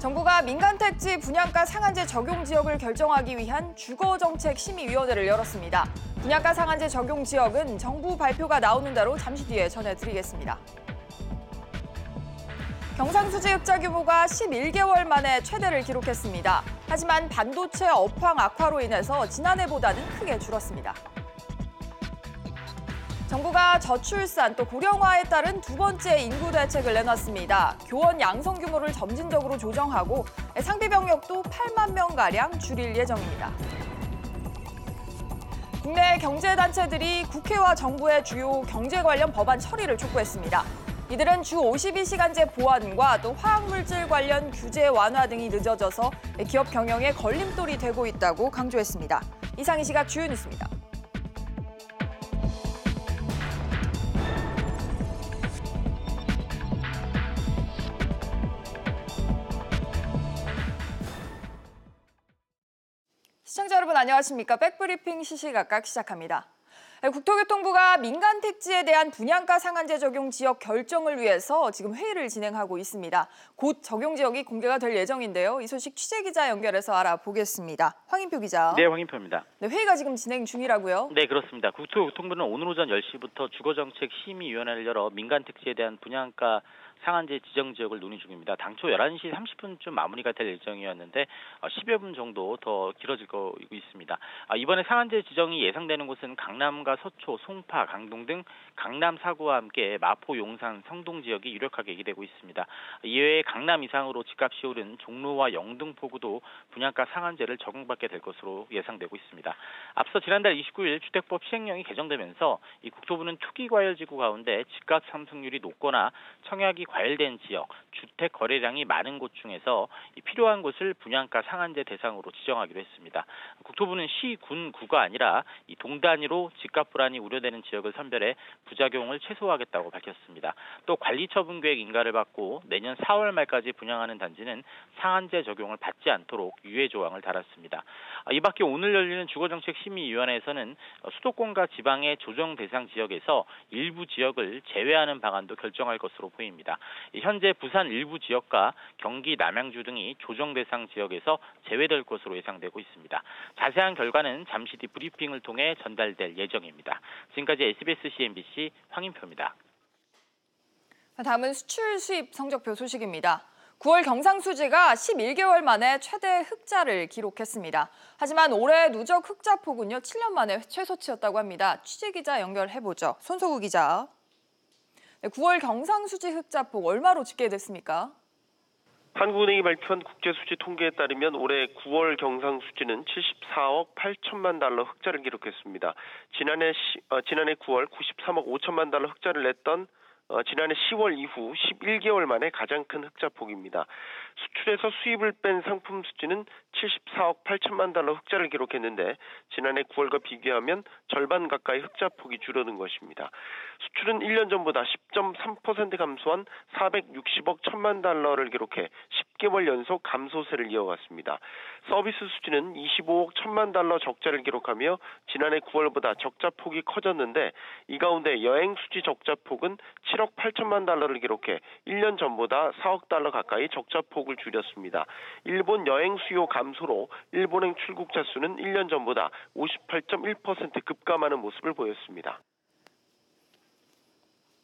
정부가 민간택지 분양가 상한제 적용 지역을 결정하기 위한 주거정책심의위원회를 열었습니다. 분양가 상한제 적용 지역은 정부 발표가 나오는 대로 잠시 뒤에 전해드리겠습니다. 경상수지 흑자 규모가 11개월 만에 최대를 기록했습니다. 하지만 반도체 업황 악화로 인해서 지난해보다는 크게 줄었습니다. 정부가 저출산 또 고령화에 따른 두 번째 인구 대책을 내놨습니다. 교원 양성 규모를 점진적으로 조정하고 상비 병력도 8만 명가량 줄일 예정입니다. 국내 경제단체들이 국회와 정부의 주요 경제 관련 법안 처리를 촉구했습니다. 이들은 주 52시간제 보완과 또 화학물질 관련 규제 완화 등이 늦어져서 기업 경영에 걸림돌이 되고 있다고 강조했습니다. 이상 이 시각 주요 뉴스입니다. 시청자 여러분 안녕하십니까? 백브리핑 시시각각 시작합니다. 국토교통부가 민간 택지에 대한 분양가 상한제 적용 지역 결정을 위해서 지금 회의를 진행하고 있습니다. 곧 적용 지역이 공개가 될 예정인데요. 이 소식 취재기자 연결해서 알아보겠습니다. 황인표 기자. 네, 황인표입니다. 네, 회의가 지금 진행 중이라고요? 네, 그렇습니다. 국토교통부는 오늘 오전 10시부터 주거정책심의위원회를 열어 민간 택지에 대한 분양가 상한제 지정 지역을 논의 중입니다. 당초 11시 30분쯤 마무리가 될 예정이었는데 10여 분 정도 더 길어질 거 있습니다. 이번에 상한제 지정이 예상되는 곳은 강남과 서초, 송파, 강동 등 강남 4구와 함께 마포, 용산, 성동 지역이 유력하게 얘기되고 있습니다. 이외에 강남 이상으로 집값이 오른 종로와 영등포구도 분양가 상한제를 적용받게 될 것으로 예상되고 있습니다. 앞서 지난달 29일 주택법 시행령이 개정되면서 이 국토부는 투기과열지구 가운데 집값 상승률이 높거나 청약이 과열된 지역, 주택 거래량이 많은 곳 중에서 필요한 곳을 분양가 상한제 대상으로 지정하기로 했습니다. 국토부는 시, 군, 구가 아니라 이 동 단위로 집값 불안이 우려되는 지역을 선별해 부작용을 최소화하겠다고 밝혔습니다. 또 관리처분 계획 인가를 받고 내년 4월 말까지 분양하는 단지는 상한제 적용을 받지 않도록 유예 조항을 달았습니다. 이 밖에 오늘 열리는 주거정책심의위원회에서는 수도권과 지방의 조정 대상 지역에서 일부 지역을 제외하는 방안도 결정할 것으로 보입니다. 현재 부산 일부 지역과 경기 남양주 등이 조정 대상 지역에서 제외될 것으로 예상되고 있습니다. 자세한 결과는 잠시 뒤 브리핑을 통해 전달될 예정입니다. 지금까지 SBS CNBC 황인표입니다. 다음은 수출 수입 성적표 소식입니다. 9월 경상수지가 11개월 만에 최대 흑자를 기록했습니다. 하지만 올해 누적 흑자 폭은요 7년 만에 최소치였다고 합니다. 취재기자 연결해보죠. 손소구 기자. 네, 9월 경상수지 흑자폭 얼마로 집계됐습니까? 한국은행이 발표한 국제수지 통계에 따르면 올해 9월 경상수지는 74억 8천만 달러 흑자를 기록했습니다. 지난해 9월 93억 5천만 달러 흑자를 냈던 지난해 10월 이후 11개월 만에 가장 큰 흑자폭입니다. 수출에서 수입을 뺀 상품 수지는 74억 8천만 달러 흑자를 기록했는데 지난해 9월과 비교하면 절반 가까이 흑자폭이 줄어든 것입니다. 수출은 1년 전보다 10.3% 감소한 460억 1천만 달러를 기록해 10개월 연속 감소세를 이어갔습니다. 서비스 수지는 25억 1천만 달러 적자를 기록하며 지난해 9월보다 적자폭이 커졌는데 이 가운데 여행 수지 적자폭은 7억 8천만 달러를 기록해 1년 전보다 4억 달러 가까이 적자폭을 줄였습니다. 일본 여행 수요 감소로 일본행 출국자 수는 1년 전보다 58.1% 급감하는 모습을 보였습니다.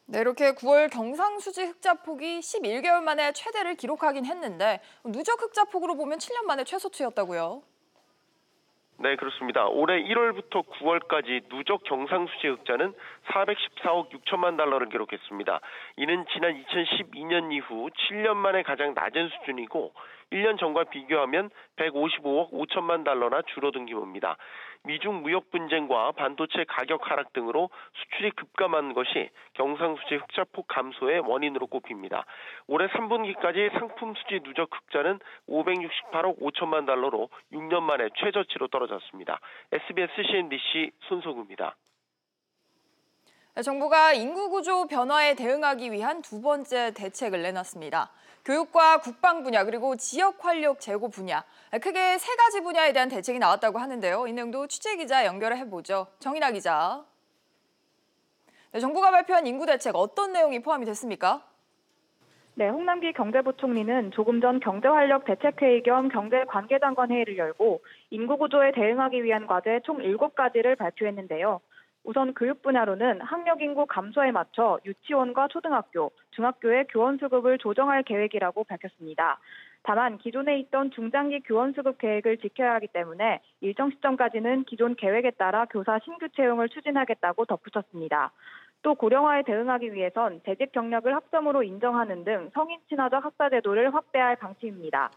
네, 이렇게 9월 경상수지 흑자폭이 11개월 만에 최대를 기록하긴 했는데 누적 흑자폭으로 보면 7년 만에 최소치였다고요? 네, 그렇습니다. 올해 1월부터 9월까지 누적 경상수지 흑자는 414억 6천만 달러를 기록했습니다. 이는 지난 2012년 이후 7년 만에 가장 낮은 수준이고 1년 전과 비교하면 155억 5천만 달러나 줄어든 규모입니다. 미중 무역 분쟁과 반도체 가격 하락 등으로 수출이 급감한 것이 경상수지 흑자폭 감소의 원인으로 꼽힙니다. 올해 3분기까지 상품 수지 누적 흑자는 568억 5천만 달러로 6년 만에 최저치로 떨어졌습니다. SBS CNBC 손소구입니다. 정부가 인구구조 변화에 대응하기 위한 두 번째 대책을 내놨습니다. 교육과 국방 분야 그리고 지역 활력 제고 분야, 크게 세 가지 분야에 대한 대책이 나왔다고 하는데요. 이 내용도 취재기자 연결해보죠. 정인아 기자. 네, 정부가 발표한 인구 대책 어떤 내용이 포함이 됐습니까? 네, 홍남기 경제부총리는 조금 전 경제활력 대책회의 겸 경제관계장관 회의를 열고 인구 구조에 대응하기 위한 과제 총 7가지를 발표했는데요. 우선 교육 분야로는 학력 인구 감소에 맞춰 유치원과 초등학교, 중학교의 교원 수급을 조정할 계획이라고 밝혔습니다. 다만 기존에 있던 중장기 교원 수급 계획을 지켜야 하기 때문에 일정 시점까지는 기존 계획에 따라 교사 신규 채용을 추진하겠다고 덧붙였습니다. 또 고령화에 대응하기 위해선 재직 경력을 학점으로 인정하는 등 성인 친화적 학사 제도를 확대할 방침입니다.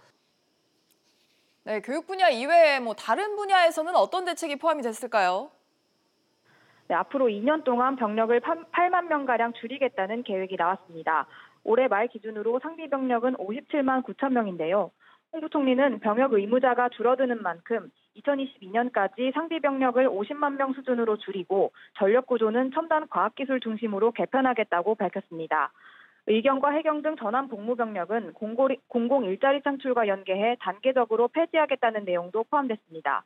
네, 교육 분야 이외에 다른 분야에서는 어떤 대책이 포함이 됐을까요? 네, 앞으로 2년 동안 병력을 8만 명가량 줄이겠다는 계획이 나왔습니다. 올해 말 기준으로 상비 병력은 57만 9천 명인데요. 홍 부총리는 병역 의무자가 줄어드는 만큼 2022년까지 상비 병력을 50만 명 수준으로 줄이고 전력 구조는 첨단 과학기술 중심으로 개편하겠다고 밝혔습니다. 의경과 해경 등 전환 복무 병력은 공공 일자리 창출과 연계해 단계적으로 폐지하겠다는 내용도 포함됐습니다.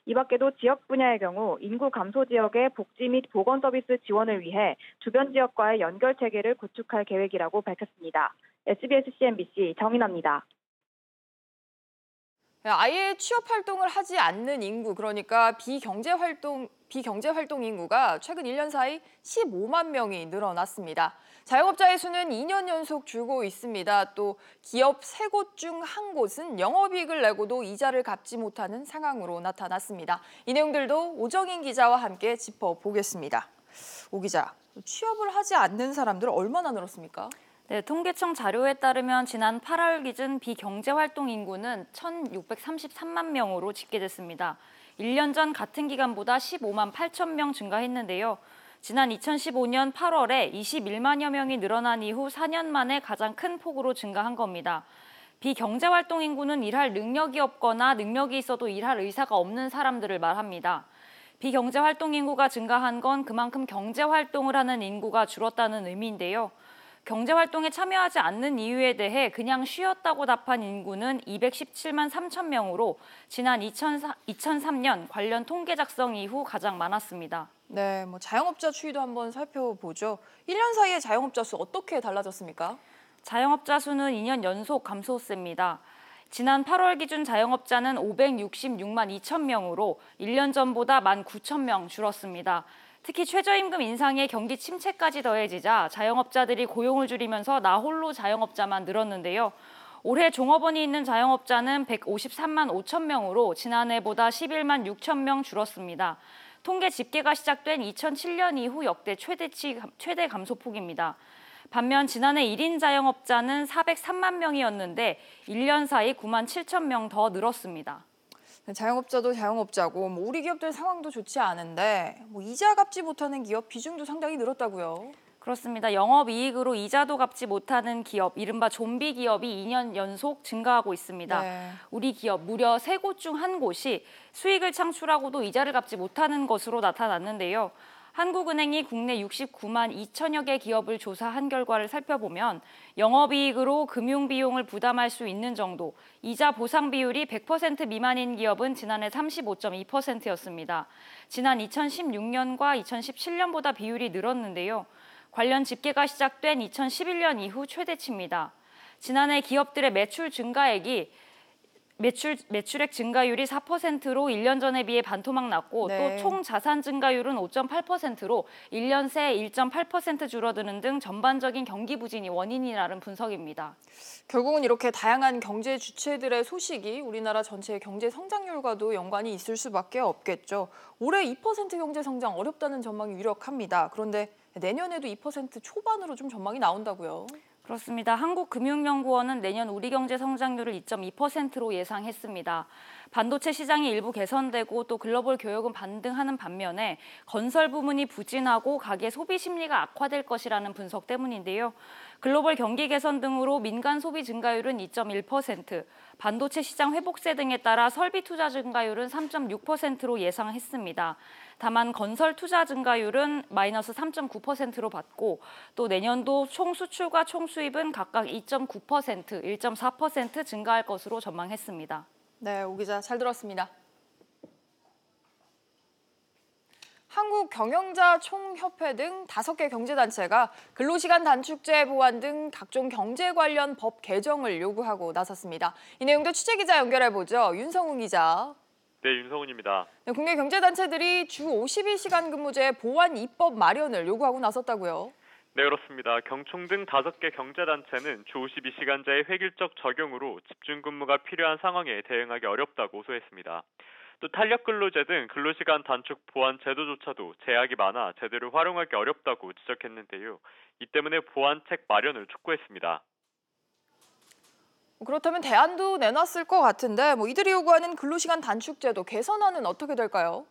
이 밖에도 지역 분야의 경우 인구 감소 지역의 복지 및 보건 서비스 지원을 위해 주변 지역과의 연결 체계를 구축할 계획이라고 밝혔습니다. SBS CNBC 정인아입니다. 아예 취업 활동을 하지 않는 인구, 그러니까 비경제 활동 인구가 최근 1년 사이 15만 명이 늘어났습니다. 자영업자의 수는 2년 연속 줄고 있습니다. 또 기업 3곳 중 1곳은 영업이익을 내고도 이자를 갚지 못하는 상황으로 나타났습니다. 이 내용들도 오정인 기자와 함께 짚어보겠습니다. 오 기자, 취업을 하지 않는 사람들 얼마나 늘었습니까? 네, 통계청 자료에 따르면 지난 8월 기준 비경제활동 인구는 1,633만 명으로 집계됐습니다. 1년 전 같은 기간보다 15만 8천 명 증가했는데요. 지난 2015년 8월에 21만여 명이 늘어난 이후 4년 만에 가장 큰 폭으로 증가한 겁니다. 비경제활동 인구는 일할 능력이 없거나 능력이 있어도 일할 의사가 없는 사람들을 말합니다. 비경제활동 인구가 증가한 건 그만큼 경제활동을 하는 인구가 줄었다는 의미인데요. 경제활동에 참여하지 않는 이유에 대해 그냥 쉬었다고 답한 인구는 217만 3천 명으로 지난 2003년 관련 통계 작성 이후 가장 많았습니다. 네, 자영업자 추이도 한번 살펴보죠. 1년 사이에 자영업자 수 어떻게 달라졌습니까? 자영업자 수는 2년 연속 감소세입니다. 지난 8월 기준 자영업자는 566만 2천 명으로 1년 전보다 1만 9천 명 줄었습니다. 특히 최저임금 인상에 경기 침체까지 더해지자 자영업자들이 고용을 줄이면서 나 홀로 자영업자만 늘었는데요. 올해 종업원이 있는 자영업자는 153만 5천 명으로 지난해보다 11만 6천 명 줄었습니다. 통계 집계가 시작된 2007년 이후 역대 최대 감소폭입니다. 반면 지난해 1인 자영업자는 403만 명이었는데 1년 사이 9만 7천 명 더 늘었습니다. 자영업자도 자영업자고 우리 기업들 상황도 좋지 않은데 이자 갚지 못하는 기업 비중도 상당히 늘었다고요. 그렇습니다. 영업이익으로 이자도 갚지 못하는 기업, 이른바 좀비 기업이 2년 연속 증가하고 있습니다. 네. 우리 기업 무려 3곳 중 1곳이 수익을 창출하고도 이자를 갚지 못하는 것으로 나타났는데요. 한국은행이 국내 69만 2천여 개 기업을 조사한 결과를 살펴보면 영업이익으로 금융비용을 부담할 수 있는 정도, 이자 보상 비율이 100% 미만인 기업은 지난해 35.2%였습니다. 지난 2016년과 2017년보다 비율이 늘었는데요. 관련 집계가 시작된 2011년 이후 최대치입니다. 지난해 기업들의 매출액 증가율이 4%로 1년 전에 비해 반토막 났고 네. 또 총 자산 증가율은 5.8%로 1년 새 1.8% 줄어드는 등 전반적인 경기 부진이 원인이라는 분석입니다. 결국은 이렇게 다양한 경제 주체들의 소식이 우리나라 전체의 경제 성장률과도 연관이 있을 수밖에 없겠죠. 올해 2% 경제 성장 어렵다는 전망이 유력합니다. 그런데 내년에도 2% 초반으로 좀 전망이 나온다고요. 그렇습니다. 한국금융연구원은 내년 우리 경제 성장률을 2.2%로 예상했습니다. 반도체 시장이 일부 개선되고 또 글로벌 교역은 반등하는 반면에 건설 부문이 부진하고 가계 소비 심리가 악화될 것이라는 분석 때문인데요. 글로벌 경기 개선 등으로 민간 소비 증가율은 2.1%, 반도체 시장 회복세 등에 따라 설비 투자 증가율은 3.6%로 예상했습니다. 다만 건설 투자 증가율은 마이너스 3.9%로 봤고 또 내년도 총 수출과 총 수입은 각각 2.9%, 1.4% 증가할 것으로 전망했습니다. 네, 오 기자 잘 들었습니다. 한국경영자총협회 등 5개 경제단체가 근로시간 단축제 보완 등 각종 경제 관련 법 개정을 요구하고 나섰습니다. 이 내용도 취재기자 연결해보죠. 윤성훈 기자. 네, 윤성훈입니다. 네, 국내 경제단체들이 주 52시간 근무제 보완 입법 마련을 요구하고 나섰다고요. 네, 그렇습니다. 경총 등 5개 경제단체는 주 52시간제의 획일적 적용으로 집중근무가 필요한 상황에 대응하기 어렵다고 호소했습니다. 또 탄력근로제 등 근로시간 단축 보완 제도조차도 제약이 많아 제대로 활용하기 어렵다고 지적했는데요. 이 때문에 보완책 마련을 촉구했습니다. 그렇다면 대안도 내놨을 것 같은데 이들이 요구하는 근로시간 단축제도 개선안은 어떻게 될까요?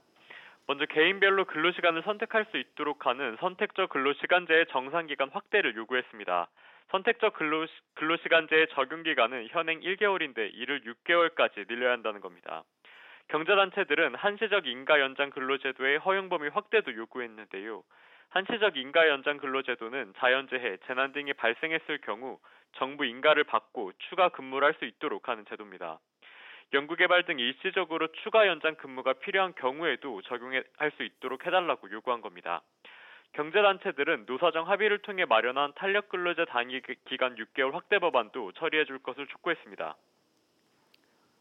먼저 개인별로 근로시간을 선택할 수 있도록 하는 선택적 근로시간제의 정상기간 확대를 요구했습니다. 선택적 근로시간제의 적용기간은 현행 1개월인데 이를 6개월까지 늘려야 한다는 겁니다. 경제단체들은 한시적 인가연장 근로제도의 허용 범위 확대도 요구했는데요. 한시적 인가연장 근로제도는 자연재해, 재난 등이 발생했을 경우 정부 인가를 받고 추가 근무를 할 수 있도록 하는 제도입니다. 연구개발 등 일시적으로 추가 연장 근무가 필요한 경우에도 적용할 수 있도록 해달라고 요구한 겁니다. 경제단체들은 노사정 합의를 통해 마련한 탄력근로제 단위기간 6개월 확대 법안도 처리해줄 것을 촉구했습니다.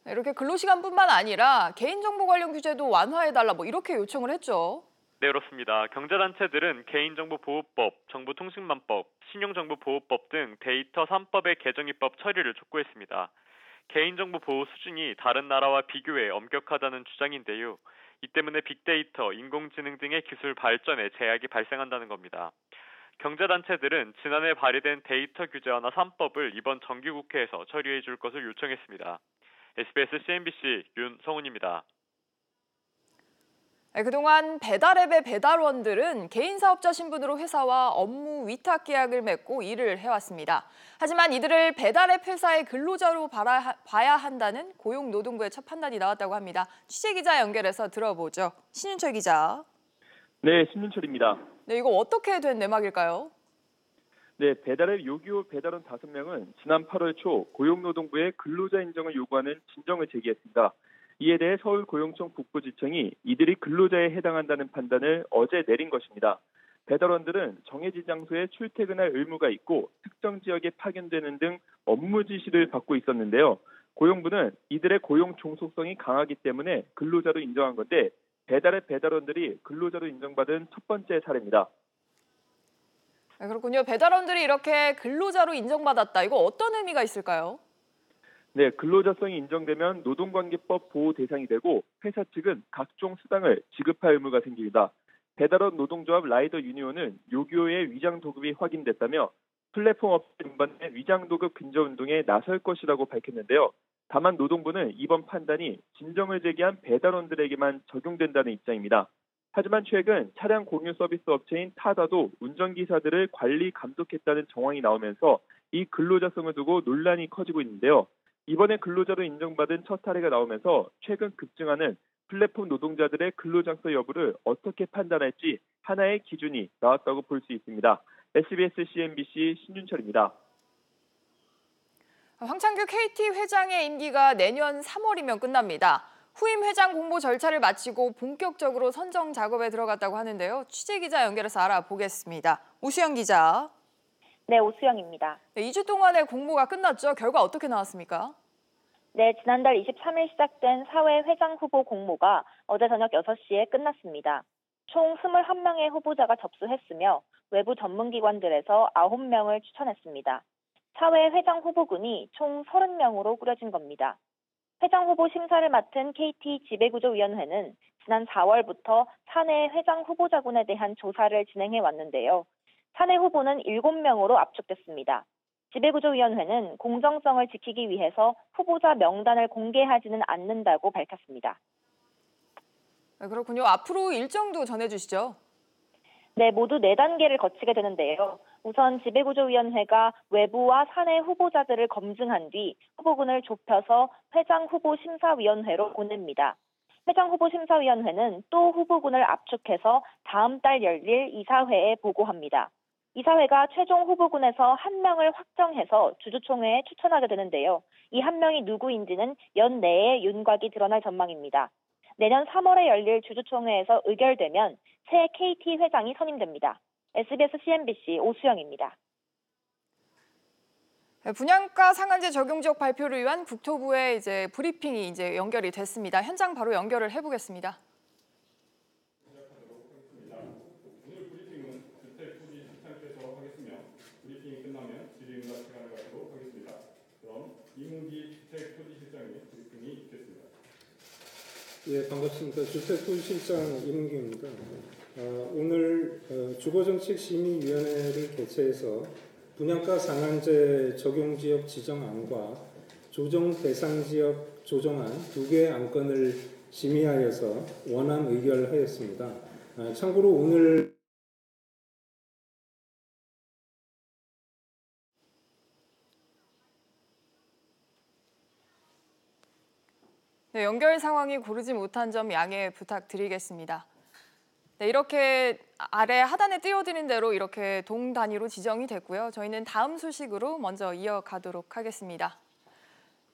이렇게 근로시간뿐만 아니라 개인정보 관련 규제도 완화해달라 이렇게 요청을 했죠. 네, 그렇습니다. 경제단체들은 개인정보보호법, 정보통신망법, 신용정보보호법 등 데이터 3법의 개정 입법 처리를 촉구했습니다. 개인정보 보호 수준이 다른 나라와 비교해 엄격하다는 주장인데요. 이 때문에 빅데이터, 인공지능 등의 기술 발전에 제약이 발생한다는 겁니다. 경제단체들은 지난해 발의된 데이터 규제 완화 3법을 이번 정기국회에서 처리해 줄 것을 요청했습니다. SBS CNBC 윤성훈입니다. 그동안 배달앱의 배달원들은 개인사업자 신분으로 회사와 업무 위탁 계약을 맺고 일을 해왔습니다. 하지만 이들을 배달앱 회사의 근로자로 봐야 한다는 고용노동부의 첫 판단이 나왔다고 합니다. 취재기자 연결해서 들어보죠. 신윤철 기자. 네, 신윤철입니다. 네, 이거 어떻게 된 내막일까요? 네, 배달앱 요기요 배달원 5명은 지난 8월 초 고용노동부에 근로자 인정을 요구하는 진정을 제기했습니다. 이에 대해 서울고용청 북부지청이 이들이 근로자에 해당한다는 판단을 어제 내린 것입니다. 배달원들은 정해진 장소에 출퇴근할 의무가 있고 특정 지역에 파견되는 등 업무 지시를 받고 있었는데요. 고용부는 이들의 고용 종속성이 강하기 때문에 근로자로 인정한 건데 배달앱 배달원들이 근로자로 인정받은 첫 번째 사례입니다. 네, 그렇군요. 배달원들이 이렇게 근로자로 인정받았다. 이거 어떤 의미가 있을까요? 네, 근로자성이 인정되면 노동관계법 보호 대상이 되고 회사 측은 각종 수당을 지급할 의무가 생깁니다. 배달원 노동조합 라이더 유니온은 요기요의 위장 도급이 확인됐다며 플랫폼 업체 운반의 위장 도급 근저 운동에 나설 것이라고 밝혔는데요. 다만 노동부는 이번 판단이 진정을 제기한 배달원들에게만 적용된다는 입장입니다. 하지만 최근 차량 공유 서비스 업체인 타다도 운전기사들을 관리 감독했다는 정황이 나오면서 이 근로자성을 두고 논란이 커지고 있는데요. 이번에 근로자로 인정받은 첫 사례가 나오면서 최근 급증하는 플랫폼 노동자들의 근로장소 여부를 어떻게 판단할지 하나의 기준이 나왔다고 볼 수 있습니다. SBS CNBC 신윤철입니다. 황창규 KT 회장의 임기가 내년 3월이면 끝납니다. 후임 회장 공모 절차를 마치고 본격적으로 선정 작업에 들어갔다고 하는데요. 취재기자 연결해서 알아보겠습니다. 오수영 기자. 네, 오수영입니다. 네, 2주 동안의 공모가 끝났죠. 결과 어떻게 나왔습니까? 네, 지난달 23일 시작된 사회 회장 후보 공모가 어제 저녁 6시에 끝났습니다. 총 21명의 후보자가 접수했으며 외부 전문기관들에서 9명을 추천했습니다. 사회 회장 후보군이 총 30명으로 꾸려진 겁니다. 회장 후보 심사를 맡은 KT 지배구조위원회는 지난 4월부터 사내 회장 후보자군에 대한 조사를 진행해 왔는데요. 사내 후보는 7명으로 압축됐습니다. 지배구조위원회는 공정성을 지키기 위해서 후보자 명단을 공개하지는 않는다고 밝혔습니다. 네, 그렇군요. 앞으로 일정도 전해주시죠. 네, 모두 4단계를 거치게 되는데요. 우선 지배구조위원회가 외부와 사내 후보자들을 검증한 뒤 후보군을 좁혀서 회장 후보 심사위원회로 보냅니다. 회장 후보 심사위원회는 또 후보군을 압축해서 다음 달 열릴 이사회에 보고합니다. 이사회가 최종 후보군에서 1명을 확정해서 주주총회에 추천하게 되는데요. 이 1명이 누구인지는 연내에 윤곽이 드러날 전망입니다. 내년 3월에 열릴 주주총회에서 의결되면 새 KT 회장이 선임됩니다. SBS CNBC 오수영입니다. 분양가 상한제 적용 지역 발표를 위한 국토부의 브리핑이 연결이 됐습니다. 현장 바로 연결을 해보겠습니다. 오늘 브리핑은 주택토지시장께서 하겠으며 브리핑이 끝나면 질의응답 시간을 갖도록 하겠습니다. 그럼 이문기 주택토지실장의 브리핑이 있겠습니다. 예, 반갑습니다. 주택토지실장 이문기입니다. 오늘 주거정책심의위원회를 개최해서 분양가 상한제 적용지역 지정안과 조정 대상지역 조정안 2개 안건을 심의하여서 원안 의결하였습니다. 참고로 오늘 네, 연결 상황이 고르지 못한 점 양해 부탁드리겠습니다. 네, 이렇게 아래 하단에 띄워드린 대로 이렇게 동 단위로 지정이 됐고요. 저희는 다음 소식으로 먼저 이어가도록 하겠습니다.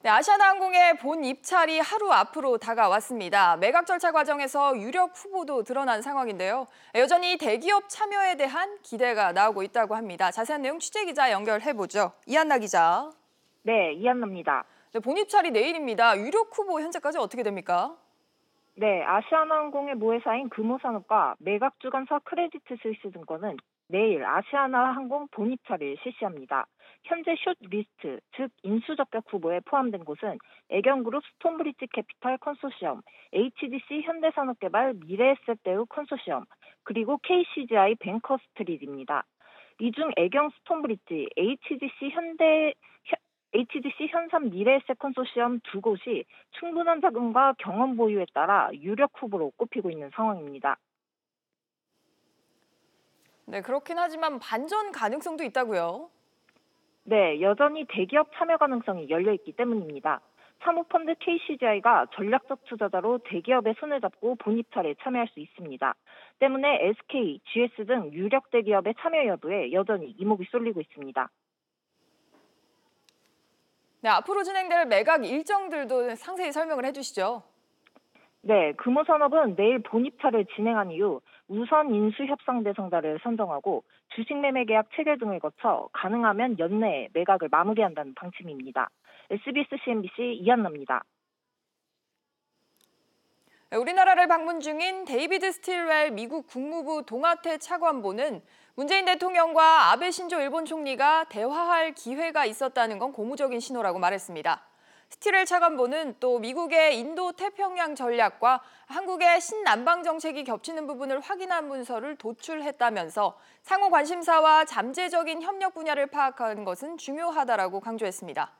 네, 아시아나항공의 본 입찰이 하루 앞으로 다가왔습니다. 매각 절차 과정에서 유력 후보도 드러난 상황인데요. 여전히 대기업 참여에 대한 기대가 나오고 있다고 합니다. 자세한 내용 취재기자 연결해보죠. 이한나 기자. 네, 이한나입니다. 네, 본 입찰이 내일입니다. 유력 후보 현재까지 어떻게 됩니까? 네, 아시아나항공의 모회사인 금호산업과 매각주관사 크레디트 스위스 증권은 내일 아시아나항공 본입찰을 실시합니다. 현재 숏리스트, 즉 인수접격 후보에 포함된 곳은 애경그룹 스톤브리지 캐피탈 컨소시엄, HDC 현대산업개발 미래에셋대우 컨소시엄, 그리고 KCGI 뱅커스트릿입니다. 이 중 애경 스톤브리지, HDC 현삼 미래에셋 컨소시엄 두 곳이 충분한 자금과 경험 보유에 따라 유력 후보로 꼽히고 있는 상황입니다. 네, 그렇긴 하지만 반전 가능성도 있다고요? 네, 여전히 대기업 참여 가능성이 열려있기 때문입니다. 사모펀드 KCGI가 전략적 투자자로 대기업의 손을 잡고 본입찰에 참여할 수 있습니다. 때문에 SK, GS 등 유력 대기업의 참여 여부에 여전히 이목이 쏠리고 있습니다. 네, 앞으로 진행될 매각 일정들도 상세히 설명을 해주시죠. 네, 금호산업은 내일 본입찰을 진행한 이후 우선 인수협상 대상자를 선정하고 주식 매매 계약 체결 등을 거쳐 가능하면 연내에 매각을 마무리한다는 방침입니다. SBS CNBC 이한나입니다. 우리나라를 방문 중인 데이비드 스틸웰 미국 국무부 동아태 차관보는 문재인 대통령과 아베 신조 일본 총리가 대화할 기회가 있었다는 건 고무적인 신호라고 말했습니다. 스틸웰 차관보는 또 미국의 인도-태평양 전략과 한국의 신남방 정책이 겹치는 부분을 확인한 문서를 도출했다면서 상호 관심사와 잠재적인 협력 분야를 파악하는 것은 중요하다라고 강조했습니다.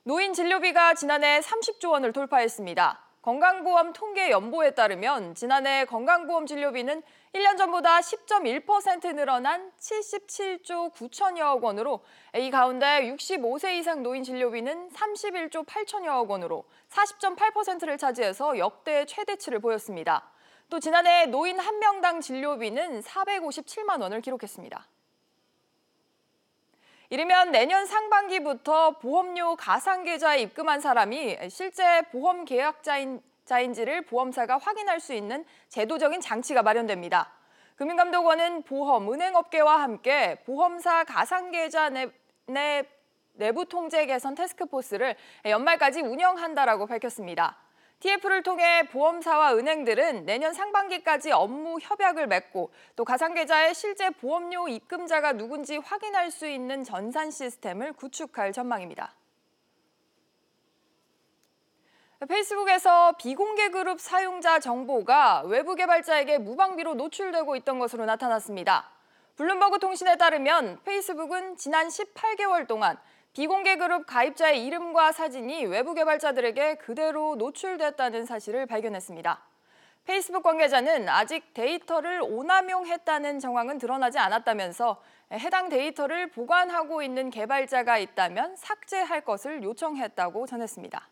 노인 진료비가 지난해 30조 원을 돌파했습니다. 건강보험 통계연보에 따르면 지난해 건강보험 진료비는 1년 전보다 10.1% 늘어난 77조 9천여억 원으로 이 가운데 65세 이상 노인 진료비는 31조 8천여억 원으로 40.8%를 차지해서 역대 최대치를 보였습니다. 또 지난해 노인 한 명당 진료비는 457만 원을 기록했습니다. 이르면 내년 상반기부터 보험료 가상계좌에 입금한 사람이 실제 보험 계약자인지를 보험사가 확인할 수 있는 제도적인 장치가 마련됩니다. 금융감독원은 보험, 은행업계와 함께 보험사 가상계좌 내부 통제 개선 태스크포스를 연말까지 운영한다라고 밝혔습니다. TF를 통해 보험사와 은행들은 내년 상반기까지 업무 협약을 맺고 또 가상계좌에 실제 보험료 입금자가 누군지 확인할 수 있는 전산 시스템을 구축할 전망입니다. 페이스북에서 비공개 그룹 사용자 정보가 외부 개발자에게 무방비로 노출되고 있던 것으로 나타났습니다. 블룸버그 통신에 따르면 페이스북은 지난 18개월 동안 비공개 그룹 가입자의 이름과 사진이 외부 개발자들에게 그대로 노출됐다는 사실을 발견했습니다. 페이스북 관계자는 아직 데이터를 오남용했다는 정황은 드러나지 않았다면서 해당 데이터를 보관하고 있는 개발자가 있다면 삭제할 것을 요청했다고 전했습니다.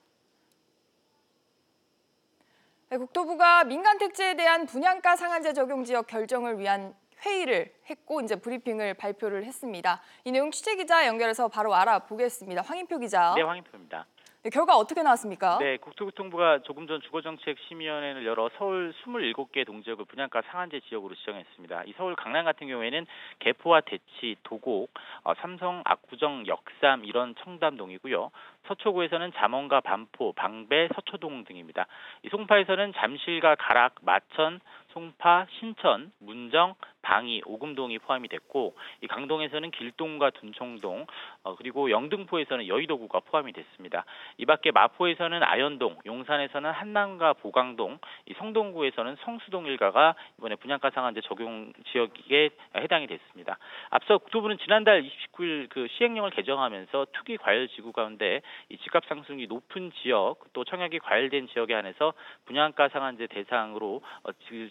국토부가 민간 택지에 대한 분양가 상한제 적용 지역 결정을 위한 회의를 했고 이제 브리핑을 발표를 했습니다. 이 내용 취재기자 연결해서 바로 알아보겠습니다. 황인표 기자. 네, 황인표입니다. 결과 어떻게 나왔습니까? 네, 국토교통부가 조금 전 주거정책심의위원회를 열어 서울 27개 동지역을 분양가 상한제 지역으로 지정했습니다. 이 서울 강남 같은 경우에는 개포와 대치, 도곡, 삼성, 압구정, 역삼, 이런 청담동이고요. 서초구에서는 잠원과 반포, 방배, 서초동 등입니다. 이 송파에서는 잠실과 가락, 마천, 송파, 신천, 문정, 방이, 오금동이 포함이 됐고, 이 강동에서는 길동과 둔청동, 그리고 영등포에서는 여의도구가 포함이 됐습니다. 이 밖에 마포에서는 아현동, 용산에서는 한남과 보강동, 이 성동구에서는 성수동 일가가 이번에 분양가 상한제 적용 지역에 해당이 됐습니다. 앞서 국토부는 지난달 29일 그 시행령을 개정하면서 투기 과열 지구 가운데 이 집값 상승이 높은 지역, 또 청약이 과열된 지역에 한해서 분양가 상한제 대상으로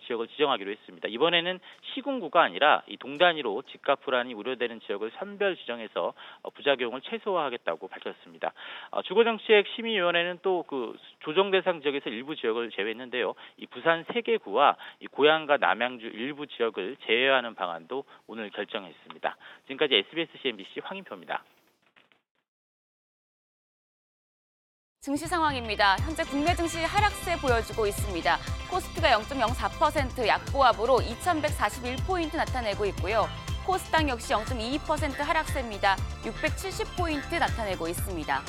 지역을 지정하기로 했습니다. 이번에는 시군구가 아니라 이 동단위로 집값 불안이 우려되는 지역을 선별 지정해서 부작용을 최소화하겠다고 밝혔습니다. 주거정책심의위원회는 또 그 조정 대상 지역에서 일부 지역을 제외했는데요. 이 부산 3개 구와 이 고양과 남양주 일부 지역을 제외하는 방안도 오늘 결정했습니다. 지금까지 SBS CNBC 황인표입니다. 증시 상황입니다. 현재 국내 증시 하락세 보여주고 있습니다. 코스피가 0.04% 약보합으로 2141포인트 나타내고 있고요. 코스닥 역시 0.22% 하락세입니다. 670포인트 나타내고 있습니다.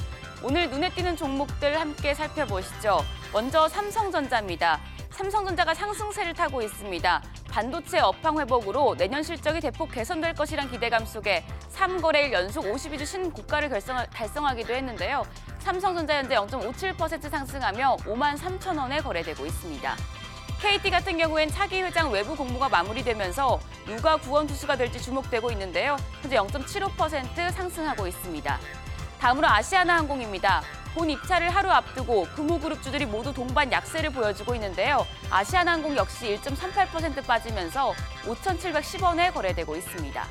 오늘 눈에 띄는 종목들 함께 살펴보시죠. 먼저 삼성전자입니다. 삼성전자가 상승세를 타고 있습니다. 반도체 업황 회복으로 내년 실적이 대폭 개선될 것이란 기대감 속에 3거래일 연속 52주 신고가를 달성하기도 했는데요. 삼성전자 현재 0.57% 상승하며 53,000원에 거래되고 있습니다. KT 같은 경우엔 차기 회장 외부 공모가 마무리되면서 누가 구원 투수가 될지 주목되고 있는데요. 현재 0.75% 상승하고 있습니다. 다음으로 아시아나항공입니다. 본 입찰을 하루 앞두고 금호그룹주들이 모두 동반 약세를 보여주고 있는데요. 아시아나항공 역시 1.38% 빠지면서 5,710원에 거래되고 있습니다.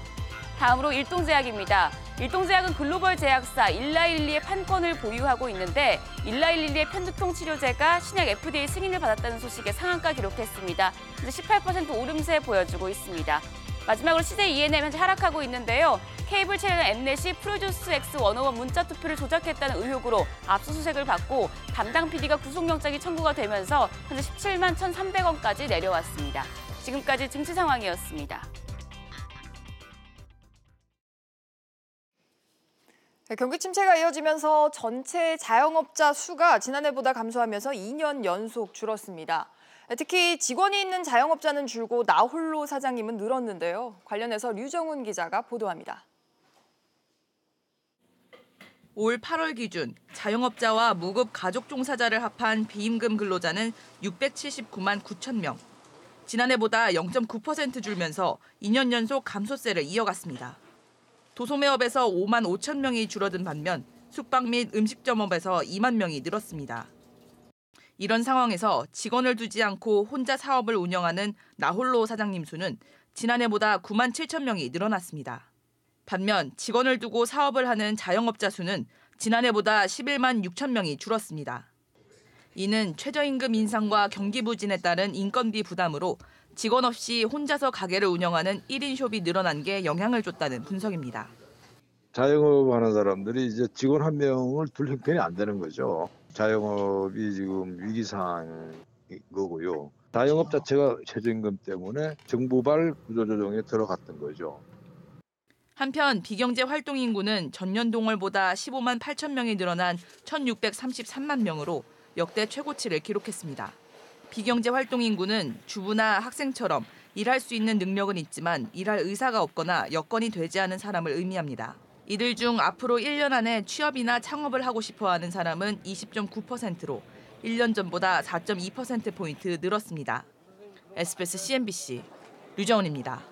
다음으로 일동제약입니다. 일동제약은 글로벌 제약사 일라일리의 판권을 보유하고 있는데 일라일리의 편두통 치료제가 신약 FDA 승인을 받았다는 소식에 상한가 기록했습니다. 현재 18% 오름세 보여주고 있습니다. 마지막으로 CJ E&M 현재 하락하고 있는데요. 케이블 채널 엠넷이 프로듀스 X101 문자 투표를 조작했다는 의혹으로 압수수색을 받고 담당 PD가 구속영장이 청구가 되면서 현재 17만 1,300원까지 내려왔습니다. 지금까지 증시 상황이었습니다. 경기 침체가 이어지면서 전체 자영업자 수가 지난해보다 감소하면서 2년 연속 줄었습니다. 특히 직원이 있는 자영업자는 줄고 나 홀로 사장님은 늘었는데요. 관련해서 류정훈 기자가 보도합니다. 올 8월 기준 자영업자와 무급 가족 종사자를 합한 비임금 근로자는 679만 9천 명. 지난해보다 0.9% 줄면서 2년 연속 감소세를 이어갔습니다. 도소매업에서 5만 5천 명이 줄어든 반면 숙박 및 음식점업에서 2만 명이 늘었습니다. 이런 상황에서 직원을 두지 않고 혼자 사업을 운영하는 나홀로 사장님 수는 지난해보다 9만 7천 명이 늘어났습니다. 반면 직원을 두고 사업을 하는 자영업자 수는 지난해보다 11만 6천 명이 줄었습니다. 이는 최저임금 인상과 경기 부진에 따른 인건비 부담으로 직원 없이 혼자서 가게를 운영하는 1인 숍이 늘어난 게 영향을 줬다는 분석입니다. 자영업하는 사람들이 이제 직원 한 명을 둘 형편이 안 되는 거죠. 자영업이 지금 위기 상황인 거고요. 자영업 자체가 최저임금 때문에 정부발 구조조정에 들어갔던 거죠. 한편 비경제 활동 인구는 전년 동월보다 15만 8천 명이 늘어난 1,633만 명으로 역대 최고치를 기록했습니다. 비경제 활동 인구는 주부나 학생처럼 일할 수 있는 능력은 있지만 일할 의사가 없거나 여건이 되지 않은 사람을 의미합니다. 이들 중 앞으로 1년 안에 취업이나 창업을 하고 싶어하는 사람은 20.9%로 1년 전보다 4.2%포인트 늘었습니다. SBS CNBC 류정은입니다.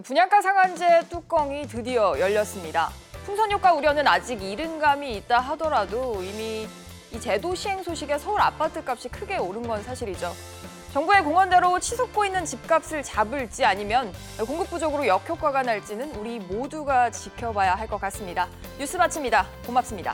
분양가 상한제 뚜껑이 드디어 열렸습니다. 풍선 효과 우려는 아직 이른 감이 있다 하더라도 이미 이 제도 시행 소식에 서울 아파트값이 크게 오른 건 사실이죠. 정부의 공언대로 치솟고 있는 집값을 잡을지 아니면 공급 부족으로 역효과가 날지는 우리 모두가 지켜봐야 할 것 같습니다. 뉴스 마칩니다. 고맙습니다.